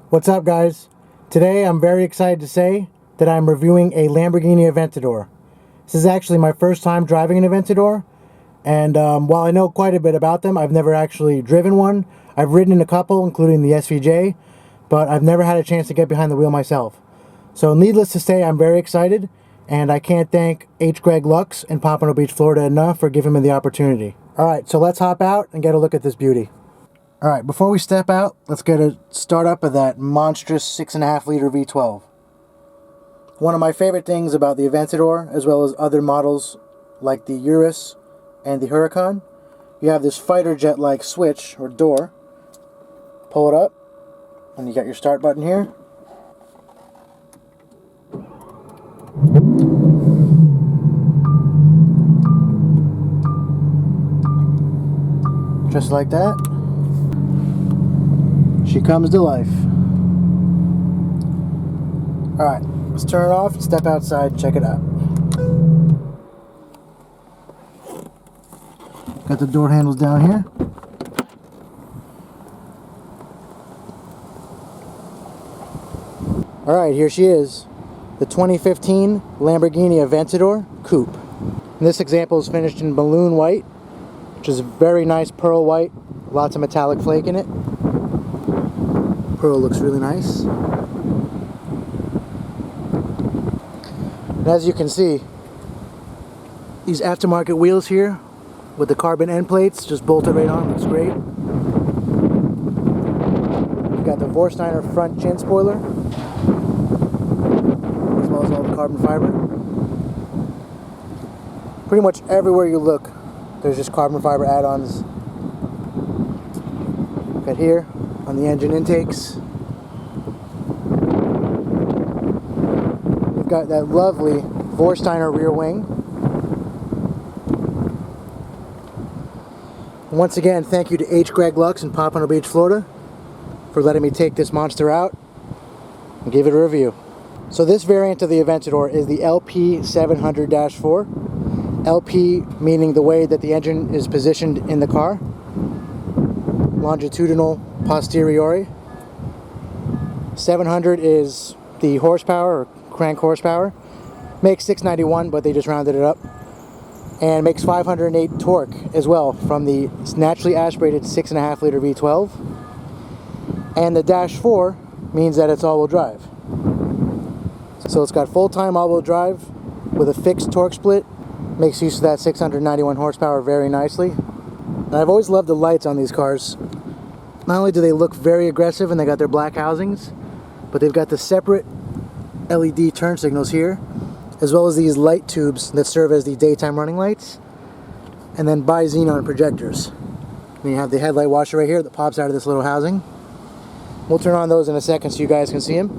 What's up, guys? Today I'm very excited to say that I'm reviewing a Lamborghini Aventador. This is actually my first time driving an Aventador, and while I know quite a bit about them, I've never actually driven one. I've ridden in a couple, including the SVJ, but I've never had a chance to get behind the wheel myself. So needless to say, I'm very excited, and I can't thank H. Greg Lux in Pompano Beach, Florida enough for giving me the opportunity. Alright, so let's hop out and get a look at this beauty. Alright, before we step out, let's get a start up of that monstrous 6.5 liter V12. One of my favorite things about the Aventador, as well as other models like the Urus and the Huracan, you have this fighter jet-like switch, or door. Pull it up, and you got your start button here. Just like that. She comes to life. Alright, let's turn it off and step outside and check it out. Got the door handles down here. Alright, here she is. The 2015 Lamborghini Aventador Coupe. And this example is finished in balloon white, which is a very nice pearl white. Lots of metallic flake in it. Pearl looks really nice. And as you can see, these aftermarket wheels here with the carbon end plates just bolted right on, looks great. You've got the Vorsteiner front chin spoiler, as well as all the carbon fiber. Pretty much everywhere you look, there's just carbon fiber add-ons. Got here on the engine intakes. We've got that lovely Vorsteiner rear wing. And once again, thank you to H. Greg Lux in Pompano Beach, Florida, for letting me take this monster out and give it a review. So this variant of the Aventador is the LP 700-4. LP meaning the way that the engine is positioned in the car. Longitudinal posteriori. 700 is the horsepower, or crank horsepower. Makes 691, but they just rounded it up. And makes 508 torque as well from the naturally aspirated 6.5 liter V12. And the dash 4 means that it's all-wheel drive. So it's got full-time all-wheel drive with a fixed torque split. Makes use of that 691 horsepower very nicely. And I've always loved the lights on these cars. Not only do they look very aggressive and they got their black housings, but they've got the separate LED turn signals here, as well as these light tubes that serve as the daytime running lights, and then bi-xenon projectors. And you have the headlight washer right here that pops out of this little housing. We'll turn on those in a second so you guys can see them.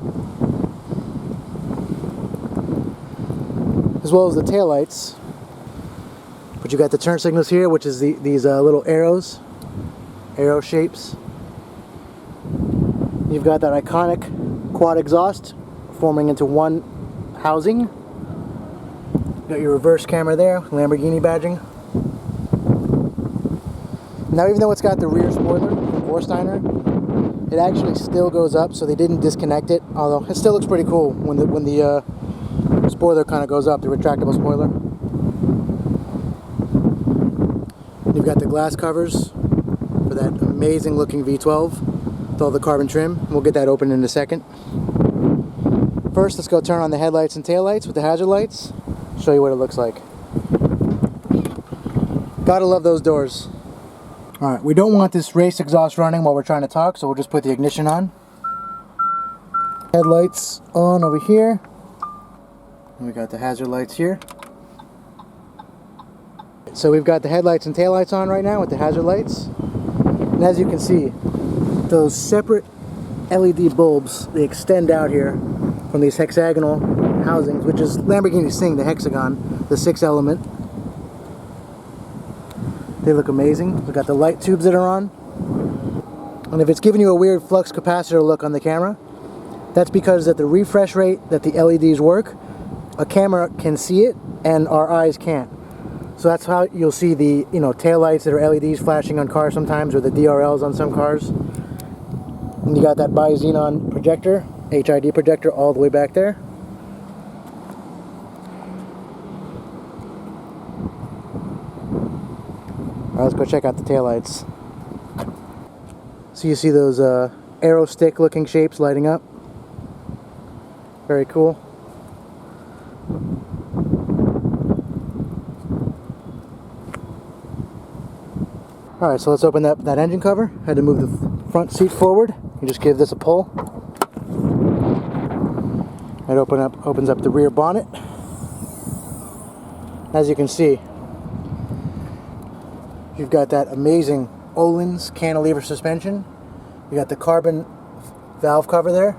As well as the taillights. But you got the turn signals here, which is these little arrow shapes. You've got that iconic quad exhaust forming into one housing. Got your reverse camera there, Lamborghini badging. Now, even though it's got the rear spoiler from Vorsteiner, it actually still goes up, so they didn't disconnect it. Although it still looks pretty cool when the spoiler kind of goes up, the retractable spoiler. You've got the glass covers for that amazing looking V12 with all the carbon trim. We'll get that open in a second. First, let's go turn on the headlights and taillights with the hazard lights. Show you what it looks like. Gotta love those doors. Alright, we don't want this race exhaust running while we're trying to talk, so we'll just put the ignition on. Headlights on over here. And we got the hazard lights here. So we've got the headlights and taillights on right now with the hazard lights. And as you can see, those separate LED bulbs, they extend out here from these hexagonal housings, which is Lamborghini's thing, the hexagon, the 6 element. They look amazing. We've got the light tubes that are on. And if it's giving you a weird flux capacitor look on the camera, that's because at the refresh rate that the LEDs work, a camera can see it and our eyes can't. So that's how you'll see the, taillights that are LEDs flashing on cars sometimes, or the DRLs on some cars. And you got that bi-xenon projector, HID projector, all the way back there. Alright, let's go check out the taillights. So you see those arrow stick looking shapes lighting up. Very cool. Alright, so let's open up that engine cover. I had to move the front seat forward. You just give this a pull. It opens up the rear bonnet. As you can see, you've got that amazing Öhlins cantilever suspension. You got the carbon valve cover there.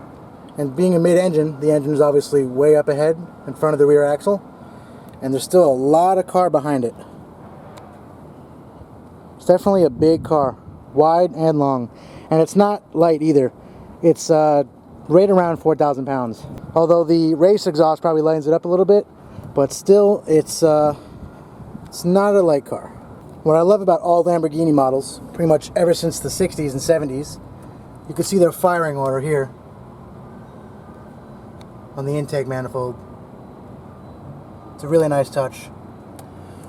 And being a mid-engine, the engine is obviously way up ahead in front of the rear axle. And there's still a lot of car behind it. It's definitely a big car, wide and long. And it's not light either. It's right around 4,000 pounds. Although the race exhaust probably lightens it up a little bit, but still it's not a light car. What I love about all Lamborghini models, pretty much ever since the 60s and 70s, you can see their firing order here on the intake manifold. It's a really nice touch.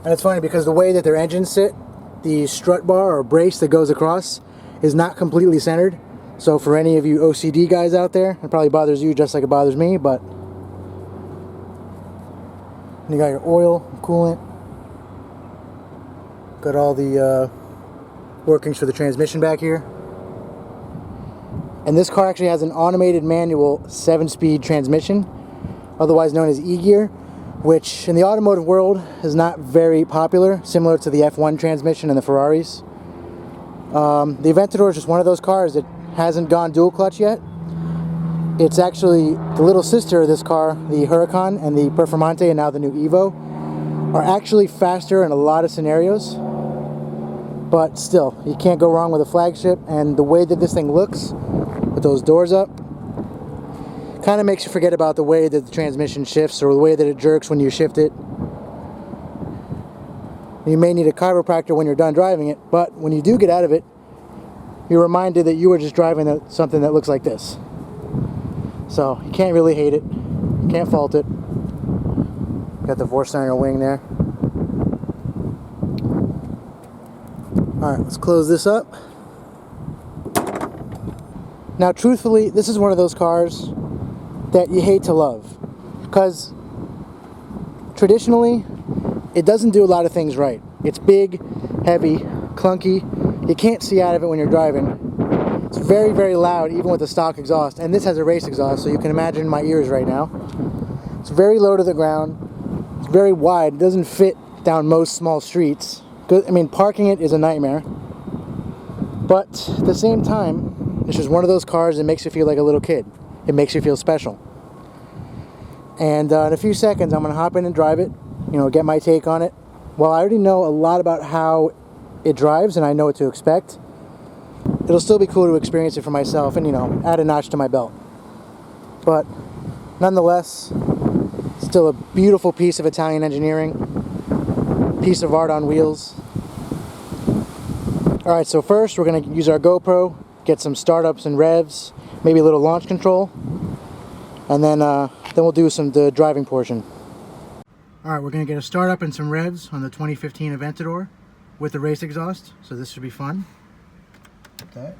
And it's funny because the way that their engines sit, the strut bar or brace that goes across is not completely centered. So for any of you OCD guys out there, it probably bothers you just like it bothers me, but you got your oil, coolant, got all the workings for the transmission back here. And this car actually has an automated manual 7-speed transmission, otherwise known as E-gear, which in the automotive world is not very popular, similar to the F1 transmission and the Ferraris. The Aventador is just one of those cars that hasn't gone dual clutch yet. It's actually the little sister of this car, the Huracan and the Performante and now the new Evo, are actually faster in a lot of scenarios. But still, you can't go wrong with a flagship, and the way that this thing looks with those doors up kind of makes you forget about the way that the transmission shifts or the way that it jerks when you shift it. You may need a chiropractor when you're done driving it, but when you do get out of it, you're reminded that you were just driving something that looks like this. So you can't really hate it, can't fault it. Got the 4-cylinder wing there. Alright, let's close this up. Now truthfully, this is one of those cars that you hate to love, because traditionally it doesn't do a lot of things right. It's big, heavy, clunky. You can't see out of it when you're driving. It's very, very loud, even with the stock exhaust. And this has a race exhaust, so you can imagine my ears right now. It's very low to the ground. It's very wide. It doesn't fit down most small streets. I mean, parking it is a nightmare. But at the same time, it's just one of those cars that makes you feel like a little kid. It makes you feel special. And in a few seconds, I'm going to hop in and drive it, get my take on it. Well, I already know a lot about how it drives, and I know what to expect. It'll still be cool to experience it for myself and, add a notch to my belt. But nonetheless, still a beautiful piece of Italian engineering, piece of art on wheels. Alright, so first we're going to use our GoPro, get some startups and revs, maybe a little launch control, and then we'll do the driving portion. Alright, we're going to get a startup and some revs on the 2015 Aventador with the race exhaust, so this should be fun. Okay.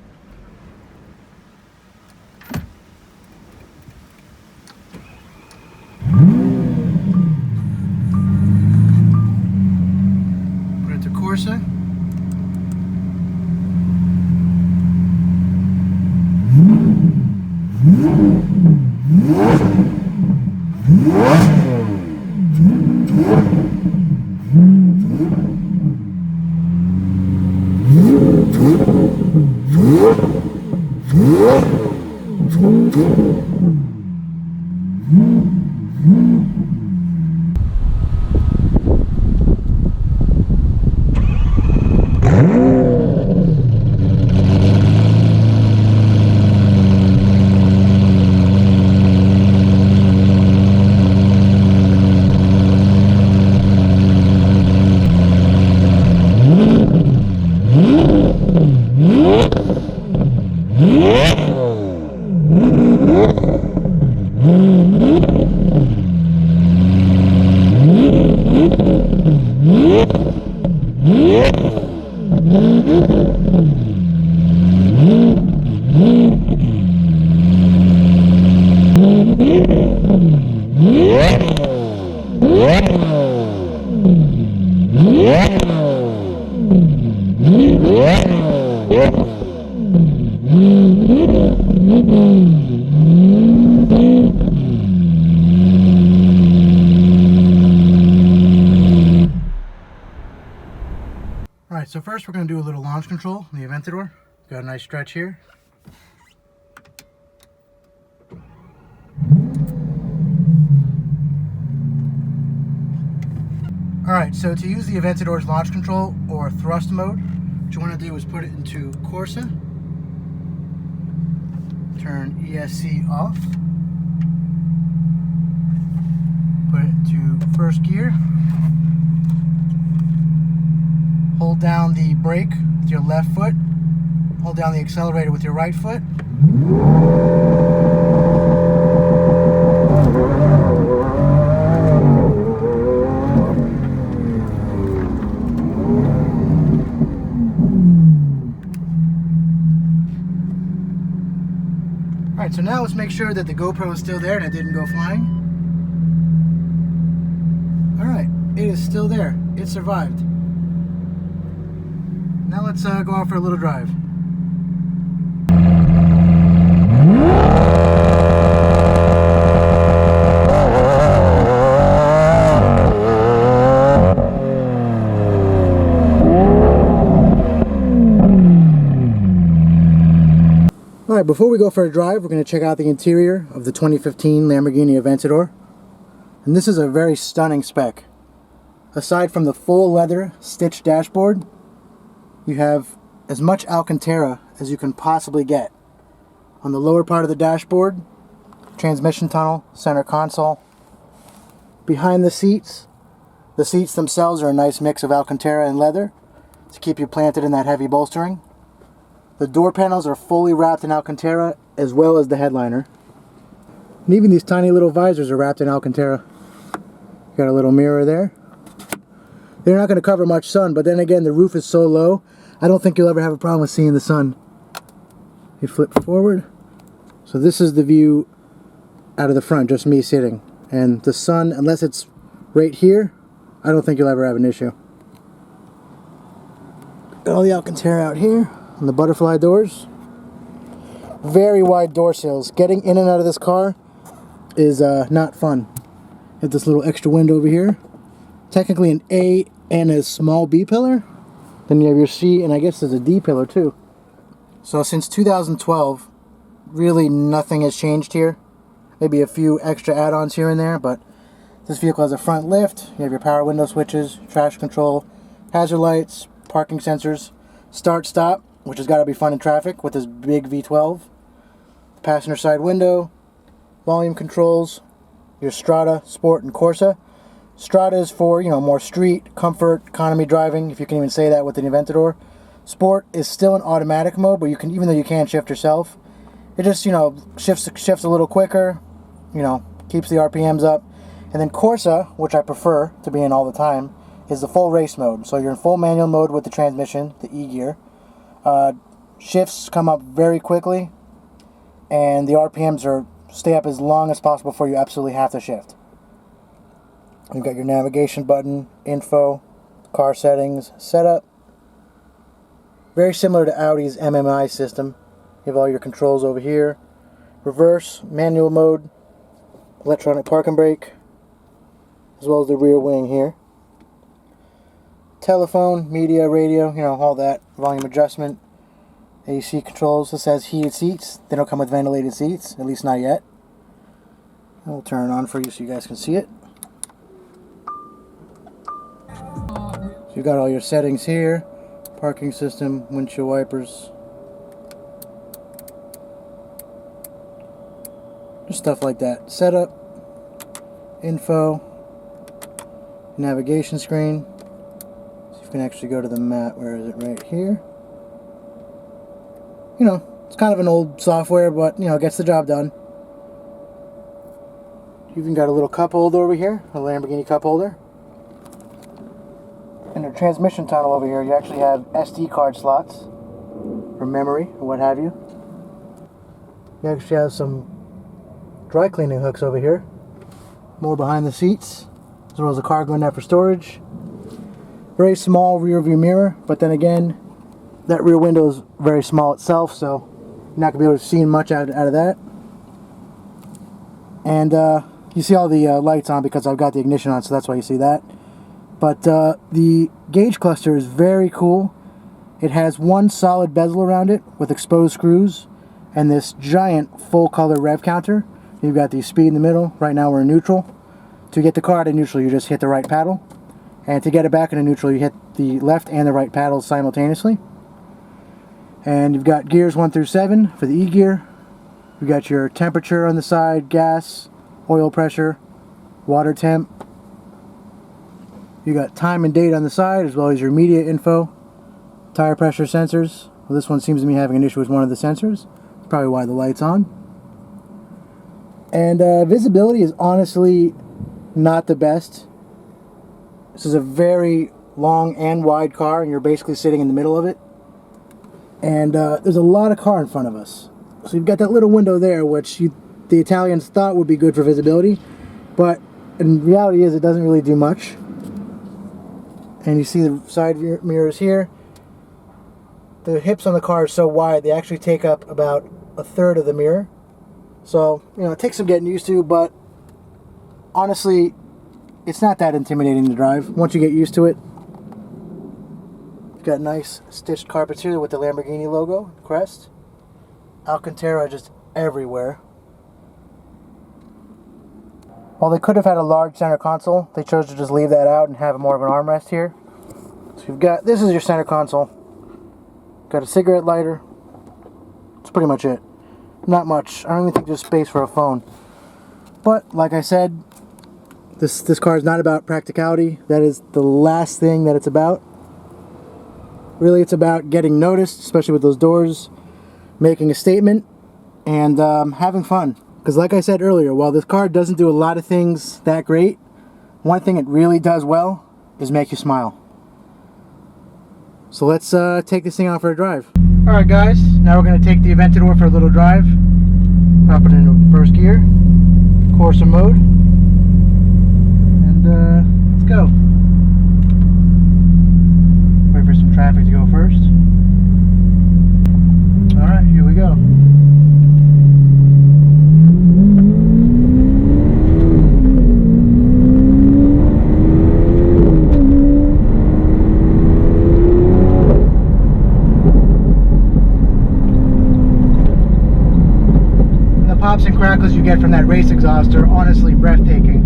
Put it to Corsa. Alright, so first we're going to do a little launch control on the Aventador. Got a nice stretch here. Alright, so to use the Aventador's launch control or thrust mode, what you want to do is put it into Corsa, turn ESC off, put it into first gear, hold down the brake with your left foot, hold down the accelerator with your right foot. Alright, so now let's make sure that the GoPro is still there and it didn't go flying. Alright, it is still there. It survived. Now let's go out for a little drive. Alright, before we go for a drive, we're going to check out the interior of the 2015 Lamborghini Aventador. And this is a very stunning spec. Aside from the full leather stitched dashboard, you have as much Alcantara as you can possibly get. On the lower part of the dashboard, transmission tunnel, center console. Behind the seats themselves are a nice mix of Alcantara and leather to keep you planted in that heavy bolstering. The door panels are fully wrapped in Alcantara as well as the headliner. And even these tiny little visors are wrapped in Alcantara. Got a little mirror there. They're not going to cover much sun, but then again the roof is so low, I don't think you'll ever have a problem with seeing the sun. You flip forward. So this is the view out of the front, just me sitting. And the sun, unless it's right here, I don't think you'll ever have an issue. Got all the Alcantara out here on the butterfly doors. Very wide door sills. Getting in and out of this car is not fun. Have this little extra window over here. Technically an A and a small B pillar. Then you have your C, and I guess there's a D pillar too. So since 2012, really nothing has changed here. Maybe a few extra add-ons here and there, but this vehicle has a front lift. You have your power window switches, traction control, hazard lights, parking sensors, start-stop, which has got to be fun in traffic with this big V12. Passenger side window, volume controls, your Strada, Sport, and Corsa. Strada is for, more street, comfort, economy driving, if you can even say that with an Aventador. Sport is still in automatic mode, but you can, even though you can shift yourself, it just, shifts a little quicker, keeps the RPMs up. And then Corsa, which I prefer to be in all the time, is the full race mode. So you're in full manual mode with the transmission, the E-gear. Shifts come up very quickly, and the RPMs stay up as long as possible before you absolutely have to shift. You've got your navigation button, info, car settings, setup. Very similar to Audi's MMI system. You have all your controls over here. Reverse, manual mode, electronic parking brake, as well as the rear wing here. Telephone, media, radio, all that. Volume adjustment, AC controls. This has heated seats. They don't come with ventilated seats, at least not yet. We'll turn it on for you so you guys can see it. So you've got all your settings here. Parking system, windshield wipers. Just stuff like that. Setup, info, navigation screen. So you can actually go to the map. Where is it? Right here. It's kind of an old software, but it gets the job done. You've even got a little cup holder over here, a Lamborghini cup holder. And a transmission tunnel over here. You actually have SD card slots for memory and what have you. You actually have some dry cleaning hooks over here. More behind the seats, as well as a cargo net for storage. Very small rear view mirror, but then again, that rear window is very small itself, so you're not going to be able to see much out of that. And you see all the lights on because I've got the ignition on, so that's why you see that. But the gauge cluster is very cool. It has one solid bezel around it with exposed screws and this giant full color rev counter. You've got the speed in the middle. Right now we're in neutral. To get the car out of neutral, you just hit the right paddle. And to get it back into neutral, you hit the left and the right paddles simultaneously. And you've got gears 1 through 7 for the E gear. You've got your temperature on the side, gas, oil pressure, water temp. You got time and date on the side, as well as your media info, tire pressure sensors. Well, this one seems to be having an issue with one of the sensors. That's probably why the light's on. And visibility is honestly not the best. This is a very long and wide car, and you're basically sitting in the middle of it. And there's a lot of car in front of us. So you've got that little window there, which the Italians thought would be good for visibility, but in reality is it doesn't really do much. And you see the side mirrors here. The hips on the car are so wide, they actually take up about a third of the mirror. So, you know, it takes some getting used to, but honestly, it's not that intimidating to drive once you get used to it. You've got nice stitched carpets here with the Lamborghini logo, crest. Alcantara just everywhere. While they could have had a large center console, they chose to just leave that out and have more of an armrest here. So you've got, this is your center console. Got a cigarette lighter. That's pretty much it. Not much. I don't even think there's space for a phone. But like I said, this car is not about practicality. That is the last thing that it's about. Really, it's about getting noticed, especially with those doors, making a statement, and having fun. Because like I said earlier, while this car doesn't do a lot of things that great, one thing it really does well is make you smile. So let's take this thing out for a drive. Alright guys, now we're going to take the Aventador for a little drive. Pop it into first gear, Corsa mode, and let's go. Wait for some traffic to go first. Alright, here we go. Pops and crackles you get from that race exhaust are honestly breathtaking.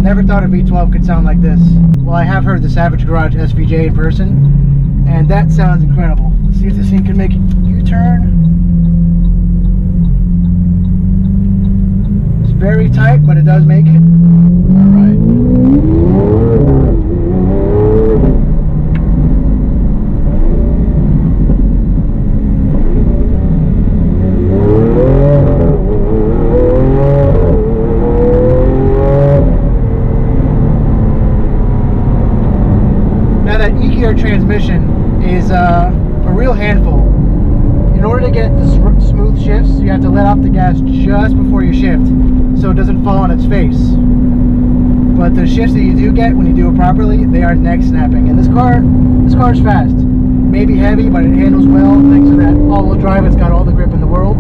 Never thought a V12 could sound like this. Well, I have heard the Savage Garage SVJ in person, and that sounds incredible. Let's see if this thing can make a U-turn. It's very tight, but it does make it. Alright. Transmission is a real handful. In order to get the smooth shifts, you have to let off the gas just before you shift so it doesn't fall on its face. But the shifts that you do get when you do it properly, they are neck snapping. And this car is fast. Maybe heavy, but it handles well thanks to that all-wheel drive. It's got all the grip in the world.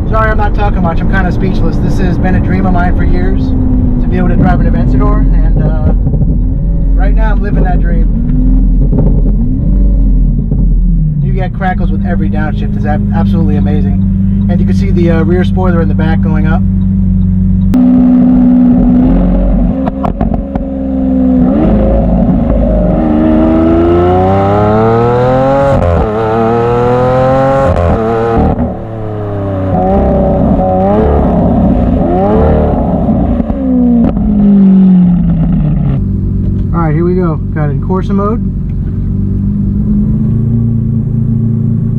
Sorry I'm not talking much, I'm kind of speechless. This has been a dream of mine for years, to be able to drive an Aventador, and right now I'm living that dream. You get crackles with every downshift, it's absolutely amazing. And you can see the rear spoiler in the back going up. Corsa mode.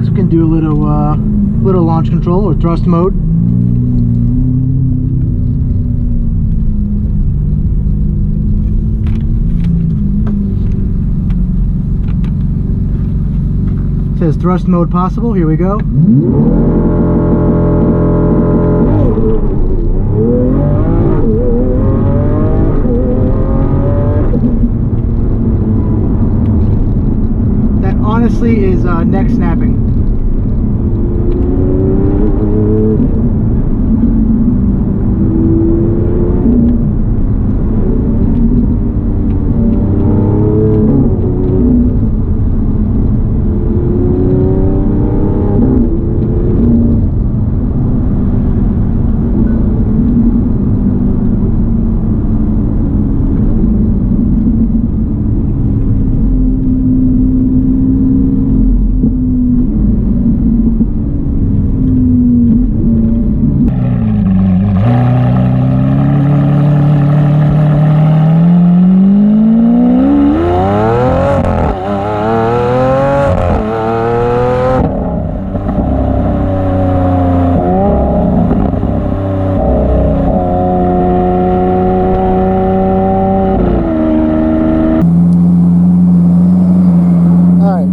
So we can do a little launch control or thrust mode. It says thrust mode possible. Here we go. That honestly is neck snapping.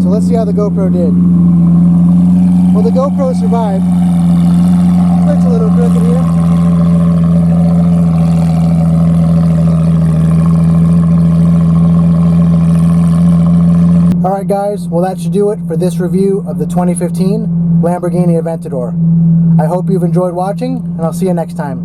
Let's see how the GoPro did. Well, the GoPro survived. It's a little crooked here. Alright guys, well that should do it for this review of the 2015 Lamborghini Aventador. I hope you've enjoyed watching, and I'll see you next time.